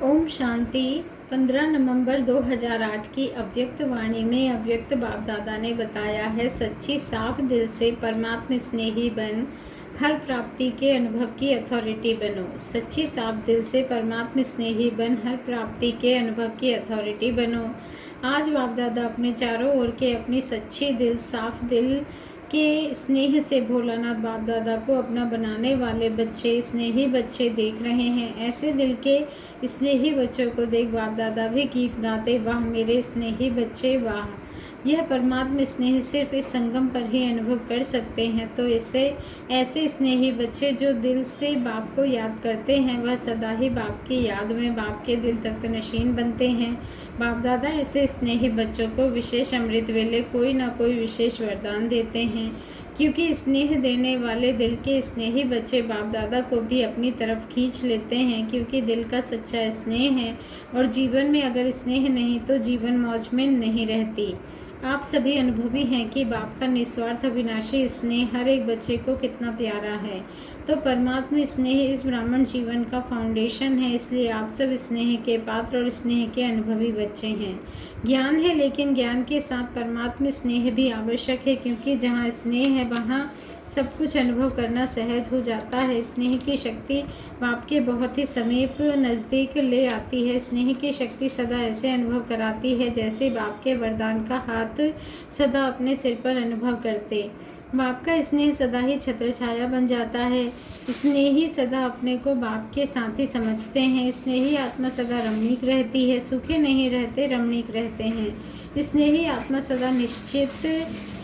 ओम शांति। 15 नवंबर 2008 की अव्यक्त वाणी में अव्यक्त बाप दादा ने बताया है, सच्ची साफ दिल से परमात्मा स्नेही बन हर प्राप्ति के अनुभव की अथॉरिटी बनो। सच्ची साफ दिल से परमात्मा स्नेही बन हर प्राप्ति के अनुभव की अथॉरिटी बनो। आज बाप दादा अपने चारों ओर के अपनी सच्ची दिल साफ दिल के स्नेह से भोलानाथ बाप दादा को अपना बनाने वाले बच्चे, स्नेही बच्चे देख रहे हैं। ऐसे दिल के स्नेही बच्चों को देख बाप दादा भी गीत गाते, वाह मेरे स्नेही बच्चे वाह। यह परमात्मा स्नेह सिर्फ इस संगम पर ही अनुभव कर सकते हैं। तो ऐसे स्नेही बच्चे जो दिल से बाप को याद करते हैं, वह सदा ही बाप की याद में बाप के दिल तख्त नशीन बनते हैं। बाप दादा ऐसे स्नेही बच्चों को विशेष अमृत वेले कोई ना कोई विशेष वरदान देते हैं, क्योंकि स्नेह देने वाले दिल के स्नेही बच्चे बाप दादा को भी अपनी तरफ खींच लेते हैं, क्योंकि दिल का सच्चा स्नेह है। और जीवन में अगर स्नेह नहीं तो जीवन मौज में नहीं रहती। आप सभी अनुभवी हैं कि बाप का निस्वार्थ अविनाशी स्नेह हर एक बच्चे को कितना प्यारा है। तो परमात्मा स्नेह इस ब्राह्मण जीवन का फाउंडेशन है, इसलिए आप सब स्नेह के पात्र और स्नेह के अनुभवी बच्चे हैं। ज्ञान है, लेकिन ज्ञान के साथ परमात्मा स्नेह भी आवश्यक है, क्योंकि जहाँ स्नेह है वहाँ सब कुछ अनुभव करना सहज हो जाता है। स्नेह की शक्ति बाप के बहुत ही समीप नज़दीक ले आती है। स्नेह की शक्ति सदा ऐसे अनुभव कराती है जैसे बाप के वरदान का हाथ सदा अपने सिर पर अनुभव करते। बाप का स्नेह सदा ही छत्र छाया बन जाता है। स्नेही सदा अपने को बाप के साथी समझते हैं। स्नेही आत्मा सदा रमणीक रहती है, सूखे नहीं रहते, रमणीक रहते हैं। स्नेही आत्मा सदा निश्चित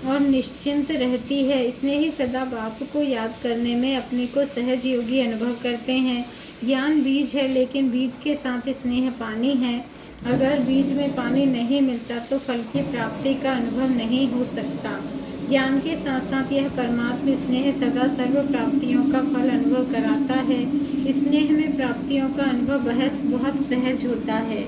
और निश्चिंत रहती है। स्नेही सदा बाप को याद करने में अपने को सहज योगी अनुभव करते हैं। ज्ञान बीज है, लेकिन बीज के साथ स्नेह पानी है। अगर बीज में पानी नहीं मिलता तो फल की प्राप्ति का अनुभव नहीं हो सकता। ज्ञान के साथ साथ यह परमात्मा स्नेह सदा सर्व प्राप्तियों का फल अनुभव कराता है। स्नेह में प्राप्तियों का अनुभव बहुत सहज होता है।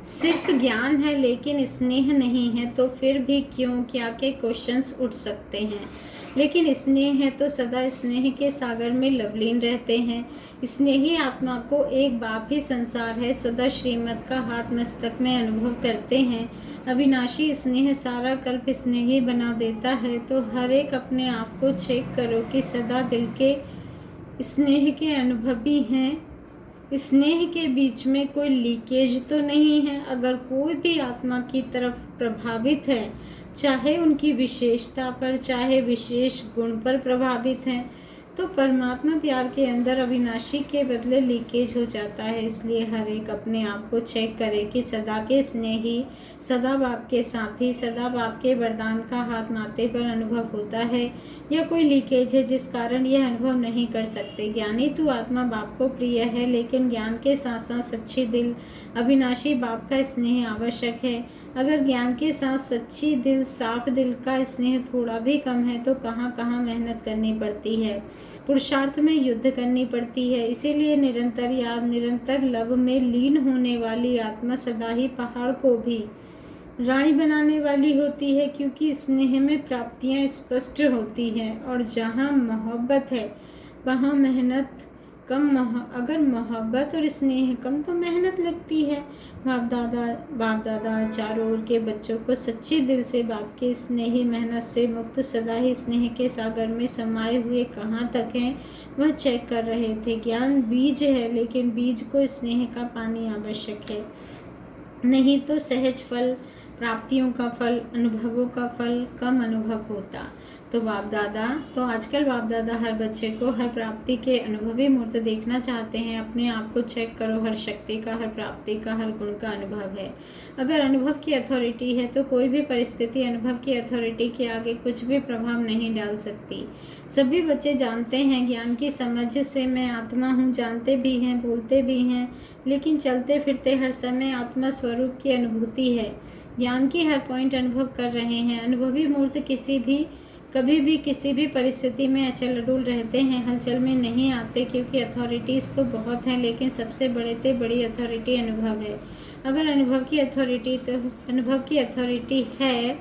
सिर्फ ज्ञान है लेकिन स्नेह नहीं है तो फिर भी क्यों क्या के क्वेश्चंस उठ सकते हैं। लेकिन स्नेह है तो सदा स्नेह के सागर में लवलीन रहते हैं। स्नेही आत्मा को एक बाप ही संसार है, सदा श्रीमत का हाथ मस्तक में अनुभव करते हैं। अविनाशी स्नेह सारा कल्प स्नेही बना देता है। तो हर एक अपने आप को चेक करो कि सदा दिल के स्नेह के अनुभवी हैं। स्नेह के बीच में कोई लीकेज तो नहीं है। अगर कोई भी आत्मा की तरफ प्रभावित है, चाहे उनकी विशेषता पर चाहे विशेष गुण पर प्रभावित है, तो परमात्मा प्यार के अंदर अविनाशी के बदले लीकेज हो जाता है। इसलिए हर एक अपने आप को चेक करे कि सदा के स्नेही, सदा बाप के साथी, सदा बाप के वरदान का हाथ माथे पर अनुभव होता है, या कोई लीकेज है जिस कारण यह अनुभव नहीं कर सकते। ज्ञानी तो आत्मा बाप को प्रिय है, लेकिन ज्ञान के साथ साथ सच्ची दिल अविनाशी बाप का स्नेह आवश्यक है। अगर ज्ञान के साथ सच्ची दिल साफ दिल का स्नेह थोड़ा भी कम है तो कहाँ कहाँ मेहनत करनी पड़ती है, पुरुषार्थ में युद्ध करनी पड़ती है। इसीलिए निरंतर याद, निरंतर लव में लीन होने वाली आत्मा सदा ही पहाड़ को भी राई बनाने वाली होती है, क्योंकि स्नेह में प्राप्तियां स्पष्ट होती हैं। और जहाँ मोहब्बत है वहाँ मेहनत कम। अगर मोहब्बत और स्नेह कम तो मेहनत लगती है। बाप दादा चारों ओर के बच्चों को सच्ची दिल से बाप के स्नेही मेहनत से मुक्त सदा ही स्नेह के सागर में समाये हुए कहाँ तक हैं वह चेक कर रहे थे। ज्ञान बीज है, लेकिन बीज को स्नेह का पानी आवश्यक है, नहीं तो सहज फल, प्राप्तियों का फल, अनुभवों का फल कम अनुभव होता। तो आजकल बाप दादा हर बच्चे को हर प्राप्ति के अनुभवी मूर्त देखना चाहते हैं। अपने आप को चेक करो, हर शक्ति का, हर प्राप्ति का, हर गुण का अनुभव है। अगर अनुभव की अथॉरिटी है तो कोई भी परिस्थिति अनुभव की अथॉरिटी के आगे कुछ भी प्रभाव नहीं डाल सकती। सभी बच्चे जानते हैं, ज्ञान की समझ से मैं आत्मा हूँ, जानते भी हैं, बोलते भी हैं, लेकिन चलते फिरते हर समय आत्मा स्वरूप की अनुभूति है। ज्ञान की हर पॉइंट अनुभव कर रहे हैं। अनुभवी मूर्त कभी भी किसी भी परिस्थिति में अचल अडूल रहते हैं, हलचल में नहीं आते, क्योंकि अथॉरिटीज़ तो बहुत हैं, लेकिन सबसे बड़ी अथॉरिटी अनुभव है। अगर अनुभव की अथॉरिटी है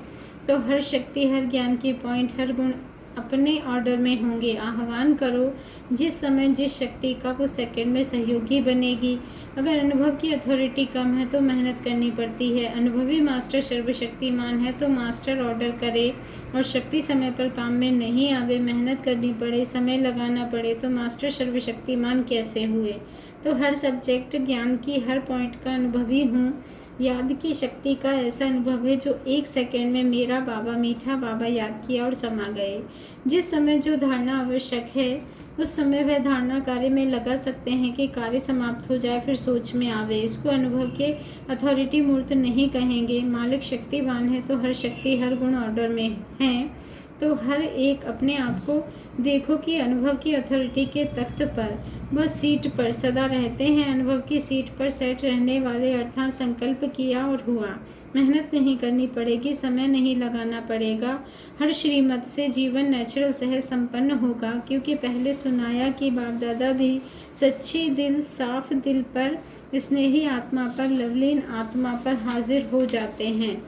तो हर शक्ति, हर ज्ञान की पॉइंट, हर गुण अपने ऑर्डर में होंगे। आह्वान करो जिस समय जिस शक्ति का वो सेकंड में सहयोगी बनेगी। अगर अनुभव की अथॉरिटी कम है तो मेहनत करनी पड़ती है। अनुभवी मास्टर सर्वशक्तिमान है तो मास्टर ऑर्डर करे और शक्ति समय पर काम में नहीं आवे, मेहनत करनी पड़े, समय लगाना पड़े तो मास्टर सर्वशक्तिमान कैसे हुए। तो हर सब्जेक्ट ज्ञान की हर पॉइंट का अनुभवी हूँ। याद की शक्ति का ऐसा अनुभव है जो 1 सेकंड में मेरा बाबा मीठा बाबा याद किया और समा गए। जिस समय जो धारणा आवश्यक है उस समय वह धारणा कार्य में लगा सकते हैं कि कार्य समाप्त हो जाए फिर सोच में आवे। इसको अनुभव के अथॉरिटी मूर्त नहीं कहेंगे। मालिक शक्तिवान है तो हर शक्ति हर गुण ऑर्डर में है। तो हर एक अपने आप को देखो कि अनुभव की अथॉरिटी के तख्त पर बस सीट पर सदा रहते हैं। अनुभव की सीट पर सेट रहने वाले अर्थात संकल्प किया और हुआ। मेहनत नहीं करनी पड़ेगी, समय नहीं लगाना पड़ेगा। हर श्रीमत से जीवन नेचुरल सहज संपन्न होगा, क्योंकि पहले सुनाया कि बाप दादा भी सच्ची दिल साफ दिल पर स्नेही आत्मा पर लवलीन आत्मा पर हाजिर हो जाते हैं।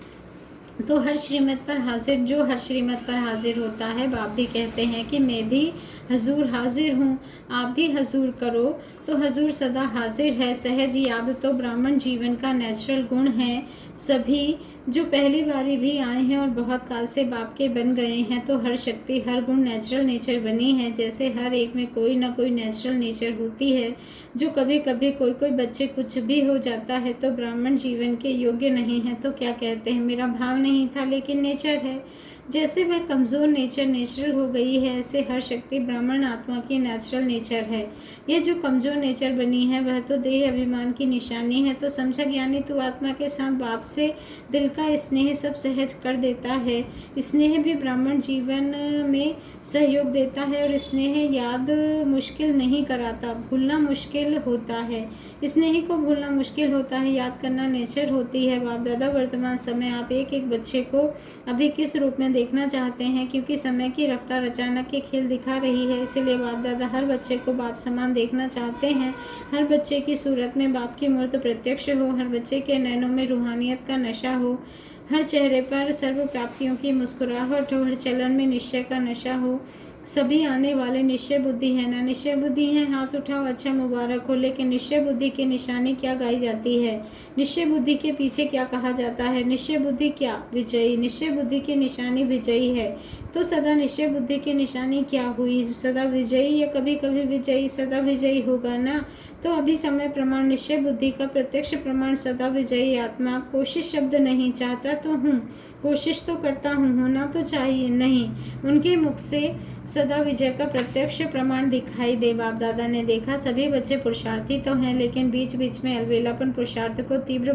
तो हर श्रीमत पर हाजिर जो हर श्रीमत पर हाजिर होता है, बाप भी कहते हैं कि मैं भी हजूर हाजिर हूँ, आप भी हजूर करो। तो हजूर सदा हाजिर है। सहज याद तो ब्राह्मण जीवन का नेचुरल गुण है। सभी जो पहली बारी भी आए हैं और बहुत काल से बाप के बन गए हैं, तो हर शक्ति हर गुण नेचुरल नेचर बनी है। जैसे हर एक में कोई ना कोई नेचुरल नेचर होती है। जो कभी कभी कोई बच्चे कुछ भी हो जाता है तो ब्राह्मण जीवन के योग्य नहीं है, तो क्या कहते हैं मेरा भाव नहीं था लेकिन नेचर है। जैसे वह कमज़ोर नेचर नेचुरल हो गई है, ऐसे हर शक्ति ब्राह्मण आत्मा की नेचुरल नेचर है। यह जो कमज़ोर नेचर बनी है वह तो देह अभिमान की निशानी है। तो समझा ज्ञानी तू आत्मा के साथ बाप से दिल का स्नेह सब सहज कर देता है। स्नेह भी ब्राह्मण जीवन में सहयोग देता है और स्नेह याद मुश्किल नहीं कराता, भूलना मुश्किल होता है। स्नेह को भूलना मुश्किल होता है, याद करना नेचर होती है। बाप दादा वर्तमान समय आप एक एक बच्चे को अभी किस रूप में देखना चाहते हैं, क्योंकि समय की रफ्तार अचानक के खेल दिखा रही है, इसीलिए बाप दादा हर बच्चे को बाप समान देखना चाहते हैं। हर बच्चे की सूरत में बाप की मूर्त प्रत्यक्ष हो, हर बच्चे के नैनों में रूहानियत का नशा हो, हर चेहरे पर सर्व प्राप्तियों की मुस्कुराहट हो, हर चलन में निश्चय का नशा हो। सभी आने वाले निश्चय बुद्धि है ना, निश्चय बुद्धि है, हाथ उठाओ, अच्छा मुबारक हो। लेकिन निश्चय बुद्धि की निशानी क्या गाई जाती है, निश्चय बुद्धि के पीछे क्या कहा जाता है? निश्चय बुद्धि क्या? विजयी। निश्चय बुद्धि की निशानी विजयी है। तो सदा निश्चय बुद्धि की निशानी क्या हुई? सदा विजयी या कभी कभी विजयी? सदा विजयी होगा ना। तो अभी समय प्रमाण निश्चय बुद्धि का प्रत्यक्ष प्रमाण सदा विजयी आत्मा। कोशिश शब्द नहीं, चाहता तो हूँ, कोशिश तो करता हूँ, होना तो चाहिए नहीं। उनके मुख से सदा विजय का प्रत्यक्ष प्रमाण दिखाई दे। बाप दादा ने देखा सभी बच्चे पुरुषार्थी तो हैं, लेकिन बीच बीच में अलवेलापन पुरुषार्थ को तीव्र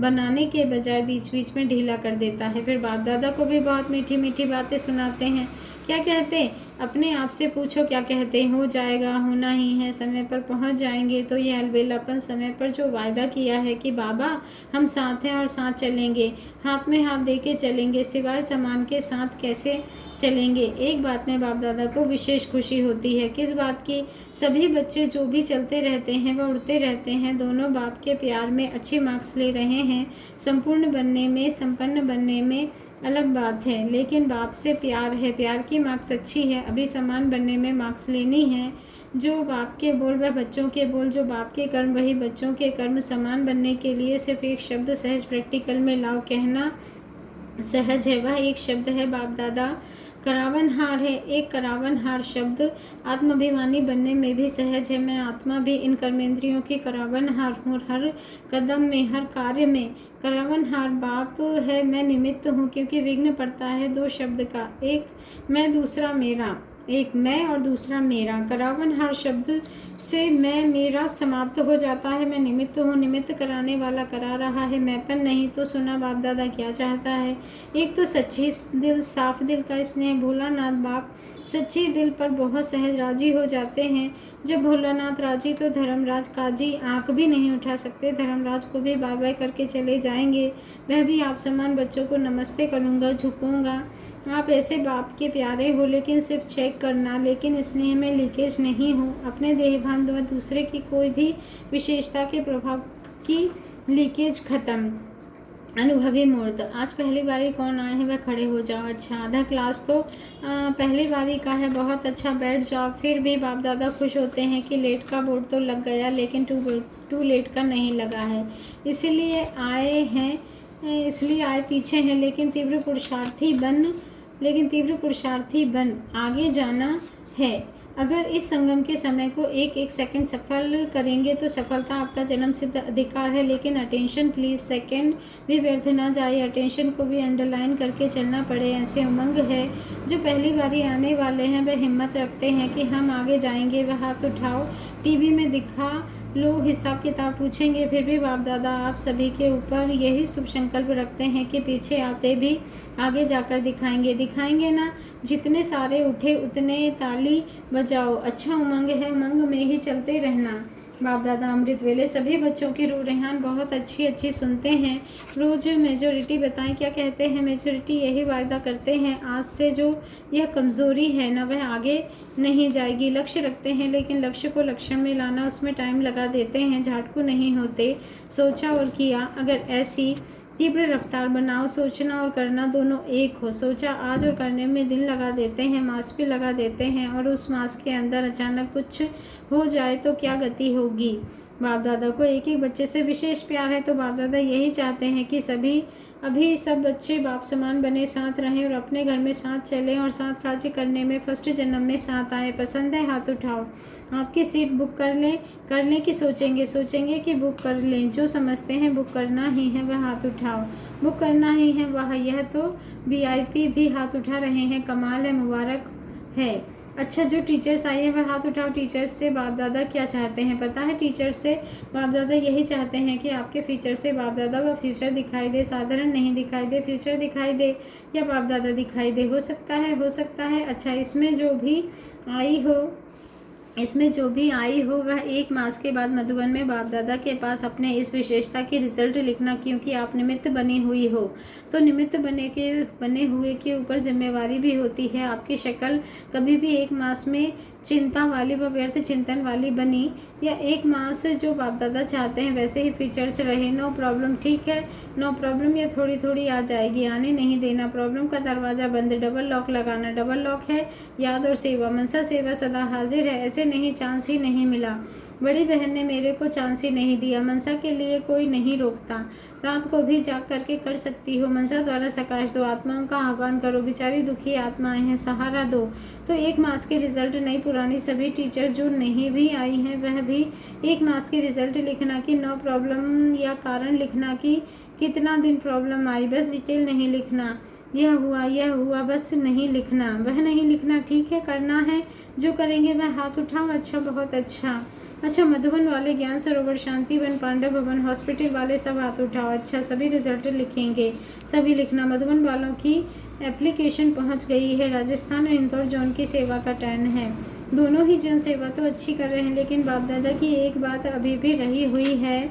बनाने के बजाय बीच बीच में ढीला कर देता है। फिर बाप दादा को भी बहुत मीठी मीठी बातें सुनाते हैं। क्या कहते? अपने आप से पूछो क्या कहते? हो जाएगा, होना ही है, समय पर पहुंच जाएंगे। तो ये अलबेलापन समय पर जो वायदा किया है कि बाबा हम साथ हैं और साथ चलेंगे, हाथ में हाथ दे के चलेंगे, सिवाय सामान के साथ कैसे चलेंगे। एक बात में बाप दादा को विशेष खुशी होती है। किस बात की? सभी बच्चे जो भी चलते रहते हैं वह उड़ते रहते हैं। दोनों बाप के प्यार में अच्छे मार्क्स ले रहे हैं। संपूर्ण बनने में, संपन्न बनने में अलग बात है, लेकिन बाप से प्यार है, प्यार की मार्क्स अच्छी है। अभी समान बनने में मार्क्स लेनी है। जो बाप के बोल वह बच्चों के बोल, जो बाप के कर्म वही बच्चों के कर्म। समान बनने के लिए सिर्फ एक शब्द सहज प्रैक्टिकल में लाओ, कहना सहज है, वह एक शब्द है बाप दादा करावनहार है। एक करावनहार शब्द आत्माभिमानी बनने में भी सहज है। मैं आत्मा भी इन कर्मेंद्रियों की करावनहार हूँ। हर कदम में, हर कार्य में करावनहार बाप है। मैं निमित्त हूँ, क्योंकि विघ्न पड़ता है दो शब्द का, एक मैं दूसरा मेरा, एक मैं और दूसरा मेरा। करावनहार शब्द से मैं मेरा समाप्त हो जाता है। मैं निमित्त हूँ, निमित्त कराने वाला करा रहा है, मैंपन नहीं। तो सुना बाप दादा क्या चाहता है? एक तो सच्ची दिल साफ दिल का स्नेह। भोलानाथ बाप सच्ची दिल पर बहुत सहज राजी हो जाते हैं। जब भोलानाथ राजी तो धर्मराज काजी आंख भी नहीं उठा सकते। धर्मराज को भी बाय बाय करके चले जाएंगे। वह भी आप समान बच्चों को नमस्ते करूँगा, झुकूँगा। आप ऐसे बाप के प्यारे हो, लेकिन सिर्फ चेक करना, लेकिन स्नेह में लीकेज नहीं हो। अपने देहभान व दूसरे की कोई भी विशेषता के प्रभाव की लीकेज खत्म। अनुभवी मूर्त, आज पहली बारी कौन आए हैं वह खड़े हो जाओ। अच्छा, आधा क्लास तो पहली बारी का है, बहुत अच्छा, बैठ जाओ। फिर भी बाप दादा खुश होते हैं कि लेट का बोर्ड तो लग गया, लेकिन टू लेट का नहीं लगा है। इसलिए आए पीछे हैं, लेकिन तीव्र पुरुषार्थी बन आगे जाना है। अगर इस संगम के समय को एक एक सेकंड सफल करेंगे तो सफलता आपका जन्म सिद्ध अधिकार है। लेकिन अटेंशन प्लीज, सेकंड भी व्यर्थ ना जाए, अटेंशन को भी अंडरलाइन करके चलना पड़े। ऐसे उमंग है जो पहली बारी आने वाले हैं, वह हिम्मत रखते हैं कि हम आगे जाएंगे, वह हाथ उठाओ। टीवी में दिखा लो, हिसाब किताब पूछेंगे। फिर भी बाप दादा आप सभी के ऊपर यही शुभ संकल्प रखते हैं कि पीछे आते भी आगे जाकर दिखाएंगे ना। जितने सारे उठे उतने ताली बजाओ। अच्छा उमंग है, उमंग में ही चलते रहना। बाप दादा अमृत वेले सभी बच्चों की रूह रेहान बहुत अच्छी सुनते हैं। रोज मेजोरिटी बताएं क्या कहते हैं। मेजोरिटी यही वायदा करते हैं आज से जो यह कमज़ोरी है ना वह आगे नहीं जाएगी। लक्ष्य रखते हैं, लेकिन लक्ष्य को लक्षण में लाना उसमें टाइम लगा देते हैं, झाटकू नहीं होते। सोचा और किया, अगर ऐसी तीव्र रफ्तार बनाओ। सोचना और करना दोनों एक हो। सोचा आज और करने में दिन लगा देते हैं, मास भी लगा देते हैं, और उस मास के अंदर अचानक कुछ हो जाए तो क्या गति होगी। बाप दादा को एक एक बच्चे से विशेष प्यार है, तो बाप दादा यही चाहते हैं कि सब बच्चे बाप समान बने, साथ रहें और अपने घर में साथ चलें और साथ राज्य करने में फर्स्ट जन्म में साथ आए। पसंद है, हाथ उठाओ। आपकी सीट बुक कर लें कि सोचेंगे कि बुक कर लें। जो समझते हैं बुक करना ही है वह हाथ उठाओ। बुक करना ही है वह, यह तो VIP भी हाथ उठा रहे हैं, कमाल है, मुबारक है। अच्छा, जो टीचर्स आई है वह हाथ उठाओ। टीचर्स से बाप दादा क्या चाहते हैं पता है? टीचर्स से बाप दादा यही चाहते हैं कि आपके फ्यूचर से बाप दादा वह फ्यूचर दिखाई दे, साधारण नहीं दिखाई दे, फ्यूचर दिखाई दे या बाप दादा दिखाई दे। हो सकता है। अच्छा, इसमें जो भी आई हो वह 1 मास के बाद मधुबन में बाप दादा के पास अपने इस विशेषता की रिजल्ट लिखना, क्योंकि आप निमित्त बनी हुई हो। तो निमित्त बने हुए के ऊपर जिम्मेवारी भी होती है। आपकी शक्ल कभी भी 1 मास में चिंता वाली व व्यर्थ चिंतन वाली बनी, या 1 मास जो बाप दादा चाहते हैं वैसे ही फीचर्स रहे। नो प्रॉब्लम, ठीक है, नो प्रॉब्लम, या थोड़ी थोड़ी आ जाएगी, आने नहीं देना। प्रॉब्लम का दरवाज़ा बंद, डबल लॉक लगाना। डबल लॉक है याद और सेवा, मनसा सेवा सदा हाजिर है। ऐसे नहीं, चांस ही नहीं मिला। बड़ी बहन ने मेरे को चांस ही नहीं दिया। मनसा के लिए कोई नहीं रोकता, रात को भी जाग करके कर सकती हो। मनसा द्वारा सकाश दो, आत्माओं का आह्वान करो। बेचारी दुखी आत्माएं हैं, सहारा दो। तो 1 मास के रिजल्ट नई पुरानी सभी टीचर जो नहीं भी आई हैं वह भी 1 मास के रिजल्ट लिखना कि नो प्रॉब्लम, या कारण लिखना कि कितना दिन प्रॉब्लम आई, बस डिटेल नहीं लिखना। यह हुआ बस नहीं लिखना, वह नहीं लिखना, ठीक है, करना है। जो करेंगे वह हाथ उठाओ। अच्छा, बहुत अच्छा। अच्छा, मधुबन वाले, ज्ञान सरोवर, शांतिवन, पांडव भवन, हॉस्पिटल वाले सब हाथ उठाओ। अच्छा, सभी रिजल्ट लिखेंगे, सभी लिखना। मधुबन वालों की एप्लीकेशन पहुंच गई है। राजस्थान और इंदौर जोन की सेवा का टर्न है। दोनों ही जोन सेवा तो अच्छी कर रहे हैं, लेकिन बाप दादा की एक बात अभी भी रही हुई है।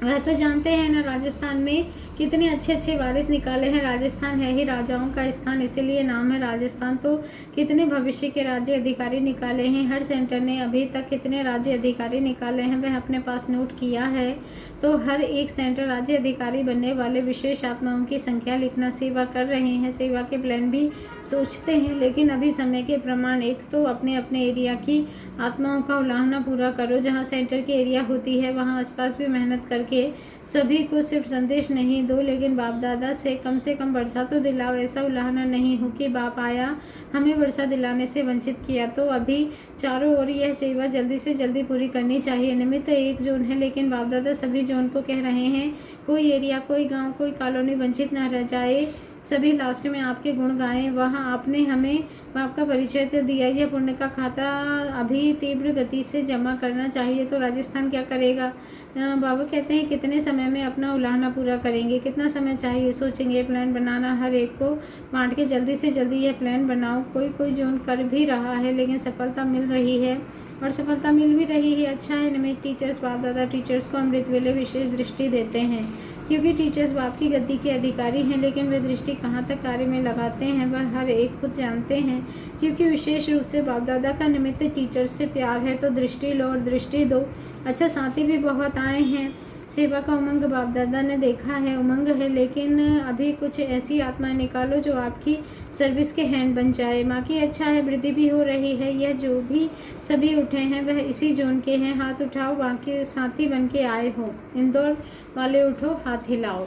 वह तो जानते हैं ना, राजस्थान में कितने अच्छे वारिस निकाले हैं। राजस्थान है ही राजाओं का स्थान, इसीलिए नाम है राजस्थान। तो कितने भविष्य के राज्य अधिकारी निकाले हैं। हर सेंटर ने अभी तक कितने राज्य अधिकारी निकाले हैं वह अपने पास नोट किया है। तो हर एक सेंटर राज्य अधिकारी बनने वाले विशेष आत्माओं की संख्या लिखना। सेवा कर रहे हैं, सेवा के प्लान भी सोचते हैं, लेकिन अभी समय के प्रमाण, एक तो अपने अपने एरिया की आत्माओं का उलाहना पूरा करो। जहाँ सेंटर की एरिया होती है वहाँ आसपास भी मेहनत करके सभी को सिर्फ संदेश नहीं दो, लेकिन बाप दादा से कम वर्षा तो दिलाओ। ऐसा उलाहना नहीं हो कि बाप आया हमें वर्षा दिलाने से वंचित किया। तो अभी चारों ओर यह सेवा जल्दी से जल्दी पूरी करनी चाहिए। निमित्त एक जोन है, लेकिन बाप दादा सभी जोन को कह रहे हैं कोई एरिया, कोई गांव, कोई कॉलोनी वंचित न रह जाए। सभी लास्ट में आपके गुण गाएं। वहाँ आपने हमें बाप का परिचय तो दिया, यह पुण्य का खाता अभी तीव्र गति से जमा करना चाहिए। तो राजस्थान क्या करेगा? बाबा कहते हैं कितने समय में अपना उलाहना पूरा करेंगे, कितना समय चाहिए, सोचेंगे। प्लान बनाना, हर एक को बांट के जल्दी से जल्दी यह प्लान बनाओ। कोई जोन कर भी रहा है, लेकिन सफलता मिल रही है और सफलता मिल भी रही है। अच्छा है, निमित्त टीचर्स, बाप दादा टीचर्स को अमृत वेले विशेष दृष्टि देते हैं, क्योंकि टीचर्स बाप की गति के अधिकारी हैं। लेकिन वे दृष्टि कहाँ तक कार्य में लगाते हैं वह हर एक खुद जानते हैं, क्योंकि विशेष रूप से बाप दादा का निमित्त टीचर्स से प्यार है। तो दृष्टि लो और दृष्टि दो। अच्छा, साथी भी बहुत आए हैं। सेवा का उमंग बाप दादा ने देखा है, उमंग है, लेकिन अभी कुछ ऐसी आत्माएं निकालो जो आपकी सर्विस के हैंड बन जाए। माँ की अच्छा है, वृद्धि भी हो रही है। यह जो भी सभी उठे हैं वह इसी जोन के हैं। हाथ उठाओ, बाकी साथी बन के आए हो। इंदौर वाले उठो, हाथ हिलाओ।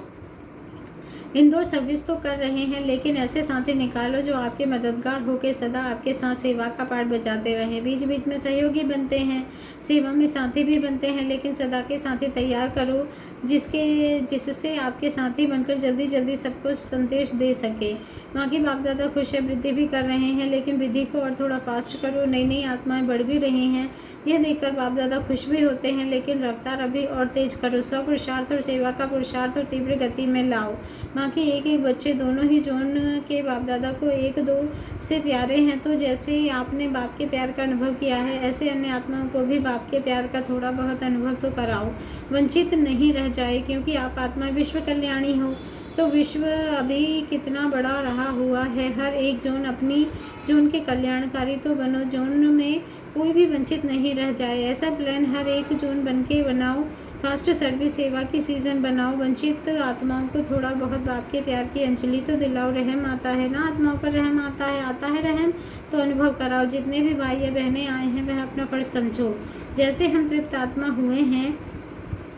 इंदौर सर्विस तो कर रहे हैं, लेकिन ऐसे साथी निकालो जो आपके मददगार होकर सदा आपके साथ सेवा का पाठ बजाते रहें। बीच बीच में सहयोगी बनते हैं, सेवा में साथी भी बनते हैं, लेकिन सदा के साथी तैयार करो जिससे आपके साथी बनकर जल्दी जल्दी सबको संदेश दे सके। माँ की बाप दादा खुश है, वृद्धि भी कर रहे हैं, लेकिन वृद्धि को और थोड़ा फास्ट करो। नई नई आत्माएं बढ़ भी रही हैं, यह देखकर बाप दादा खुश भी होते हैं, लेकिन रफ्तार अभी और तेज करो। स्व पुरुषार्थ और सेवा का पुरुषार्थ और तीव्र गति में लाओ। माँ के एक एक बच्चे दोनों ही जोन के बाप दादा को एक दो से प्यारे हैं, तो जैसे ही आपने बाप के प्यार का अनुभव किया है, ऐसे अन्य आत्माओं को भी बाप के प्यार का थोड़ा बहुत अनुभव तो कराओ। वंचित नहीं रह जाए, क्योंकि आप आत्मा विश्व कल्याणी हो। तो विश्व अभी कितना बड़ा रहा हुआ है। हर एक जोन अपनी जोन के कल्याणकारी तो बनो, जोन में कोई भी वंचित नहीं रह जाए। ऐसा प्लान हर एक जोन बन के बनाओ। फास्ट सर्विस सेवा की सीज़न बनाओ। वंचित आत्माओं को थोड़ा बहुत बाप के प्यार की अंजलि तो दिलाओ। रहम आता है ना, आत्माओं पर रहम आता है रहम तो अनुभव कराओ। जितने भी भाई या बहनें आए हैं वह अपना फर्ज समझो। जैसे हम तृप्त आत्मा हुए हैं,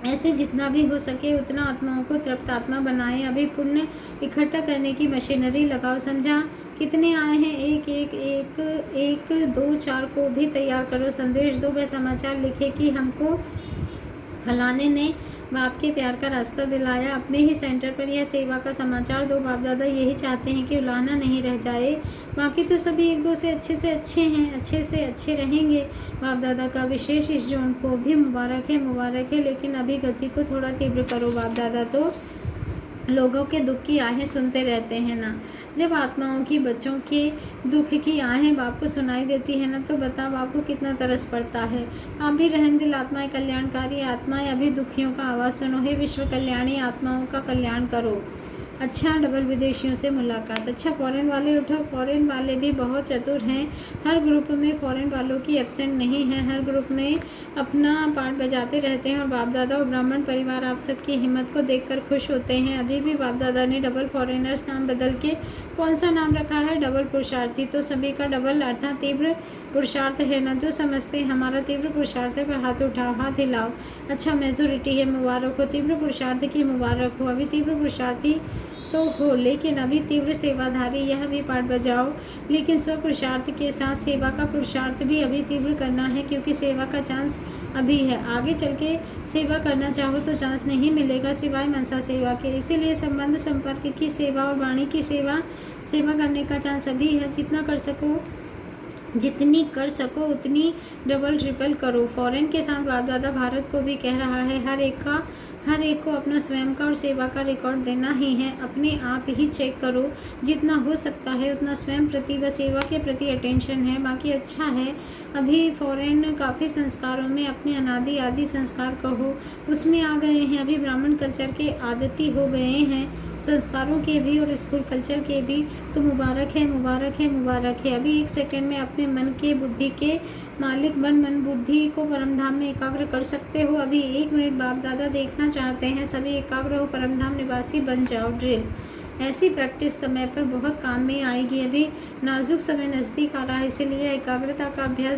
ऐसे जितना भी हो सके उतना आत्माओं को तृप्त आत्मा बनाएं। अभी पुण्य इकट्ठा करने की मशीनरी लगाओ। समझा? कितने आए हैं? एक 2 4 को भी तैयार करो। संदेश दो, वह समाचार लिखे कि हमको फलाने ने बाप के प्यार का रास्ता दिलाया। अपने ही सेंटर पर यह सेवा का समाचार दो। बाप दादा यही चाहते हैं कि उलाहना नहीं रह जाए। बाकी तो सभी एक दो से अच्छे हैं, अच्छे से अच्छे रहेंगे। बाप दादा का विशेष इस जोन को भी मुबारक है, लेकिन अभी गति को थोड़ा तीव्र करो। बाप दादा तो लोगों के दुख की आहें सुनते रहते हैं ना। जब आत्माओं की, बच्चों के दुख की आहें बाप को सुनाई देती है ना, तो बता बाप को कितना तरस पड़ता है। आप भी रहम दिल आत्माएं, कल्याणकारी आत्माएं, अभी दुखियों का आवाज़ सुनो। हे विश्व कल्याणी आत्माओं का कल्याण करो। अच्छा, डबल विदेशियों से मुलाकात। अच्छा, फॉरेन वाले उठो। फॉरेन वाले भी बहुत चतुर हैं। हर ग्रुप में फॉरेन वालों की एब्सेंट नहीं है। हर ग्रुप में अपना पार्ट बजाते रहते हैं, और बाप दादा और ब्राह्मण परिवार आप सबकी हिम्मत को देखकर खुश होते हैं। अभी भी बाप दादा ने डबल फॉरेनर्स नाम बदल के कौन सा नाम रखा है? डबल पुरुषार्थी। तो सभी का डबल अर्थात तीव्र पुरुषार्थ है ना। जो समझते हैं हमारा तीव्र पुरुषार्थ है वह हाथ उठाओ, हाथ हिलाओ। अच्छा, मेजोरिटी है, मुबारक हो। तीव्र पुरुषार्थ की मुबारक हो। अभी तीव्र पुरुषार्थी तो हो, लेकिन अभी तीव्र सेवाधारी, यह भी पाठ बजाओ। लेकिन स्व पुरुषार्थ के साथ सेवा का पुरुषार्थ भी अभी तीव्र करना है, क्योंकि सेवा का चांस अभी है। आगे चल के सेवा करना चाहो तो चांस नहीं मिलेगा, सिवाय मनसा सेवा के। इसीलिए संबंध संपर्क की सेवा और वाणी की सेवा करने का चांस अभी है। जितनी कर सको उतनी डबल ट्रिपल करो। फॉरेन के साथ बाप दादा भारत को भी कह रहा है, हर एक को अपना स्वयं का और सेवा का रिकॉर्ड देना ही है। अपने आप ही चेक करो, जितना हो सकता है उतना स्वयं प्रति व सेवा के प्रति अटेंशन है। बाकी अच्छा है, अभी फॉरेन काफ़ी संस्कारों में अपने अनादि आदि संस्कार कहो उसमें आ गए हैं। अभी ब्राह्मण कल्चर के आदती हो गए हैं, संस्कारों के भी और स्कूल कल्चर के भी। तो मुबारक है। अभी 1 सेकंड में अपने मन के, बुद्धि के मालिक मन बुद्धि को परमधाम में एकाग्र कर सकते हो। अभी 1 मिनट बाप दादा देखना चाहते हैं, सभी एकाग्र हो, परमधाम निवासी बन जाओ। ड्रिल ऐसी प्रैक्टिस समय पर बहुत काम में आएगी। अभी नाजुक समय नज़दीक आ रहा है, इसीलिए एकाग्रता का अभ्यास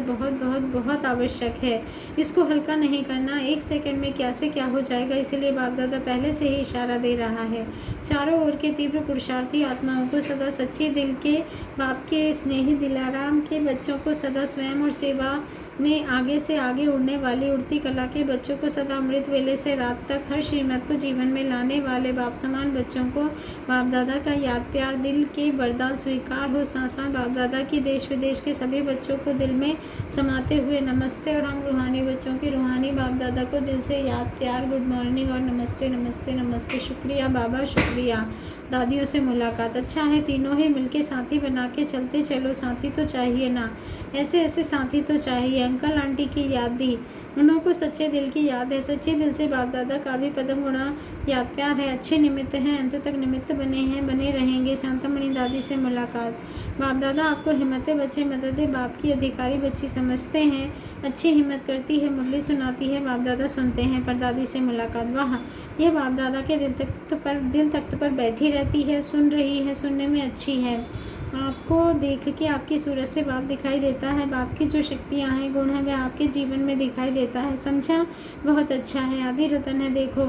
बहुत आवश्यक है। इसको हल्का नहीं करना। 1 सेकंड में क्या से क्या हो जाएगा, इसीलिए बाप दादा पहले से ही इशारा दे रहा है। चारों ओर के तीव्र पुरुषार्थी आत्माओं को सदा सच्चे दिल के, बाप के स्नेही दिलाराम के बच्चों को सदा स्वयं और सेवा में आगे से आगे उड़ने वाली उड़ती कला के बच्चों को सदा अमृत वेले से रात तक हर श्रीमत को जीवन में लाने वाले बाप समान बच्चों को बाप दादा का याद प्यार दिल के वरदान स्वीकार हो। साथ बाप दादा की देश विदेश के सभी बच्चों को दिल में समाते हुए नमस्ते। और हम रूहानी बच्चों की रूहानी बाप दादा को दिल से याद प्यार, गुड मॉर्निंग और नमस्ते। शुक्रिया बाबा, शुक्रिया। दादियों से मुलाकात। अच्छा है, तीनों ही मिलके साथी बना के चलते चलो। साथी तो चाहिए ना। ऐसे ऐसे साथी तो चाहिए। अंकल आंटी की याद दी, उनको सच्चे दिल की याद है। सच्चे दिल से बाप दादा का भी पदम गुणा याद प्यार है। अच्छे निमित्त हैं, अंत तक निमित्त बने हैं, बने रहेंगे। शांतामणि दादी से मुलाकात। बाप दादा आपको हिम्मतें बच्चे मदद बाप की अधिकारी बच्ची समझते हैं। अच्छी हिम्मत करती है, मुरली सुनाती है, बाप दादा सुनते हैं। पर दादी से मुलाकात। वाह, यह बाप दादा के दिल तख्त पर बैठी रहती है, सुन रही है, सुनने में अच्छी है। आपको देख के आपकी सूरत से बाप दिखाई देता है। बाप की जो शक्तियाँ हैं, गुण हैं, वह आपके जीवन में दिखाई देता है। समझा? बहुत अच्छा है। आदि रतन है, देखो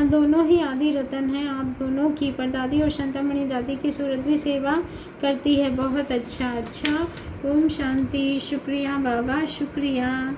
दोनों ही आदि रतन हैं आप दोनों की। पर दादी और शांतामणि दादी की सूरत भी सेवा करती है। बहुत अच्छा। अच्छा, ओम शांति। शुक्रिया बाबा, शुक्रिया।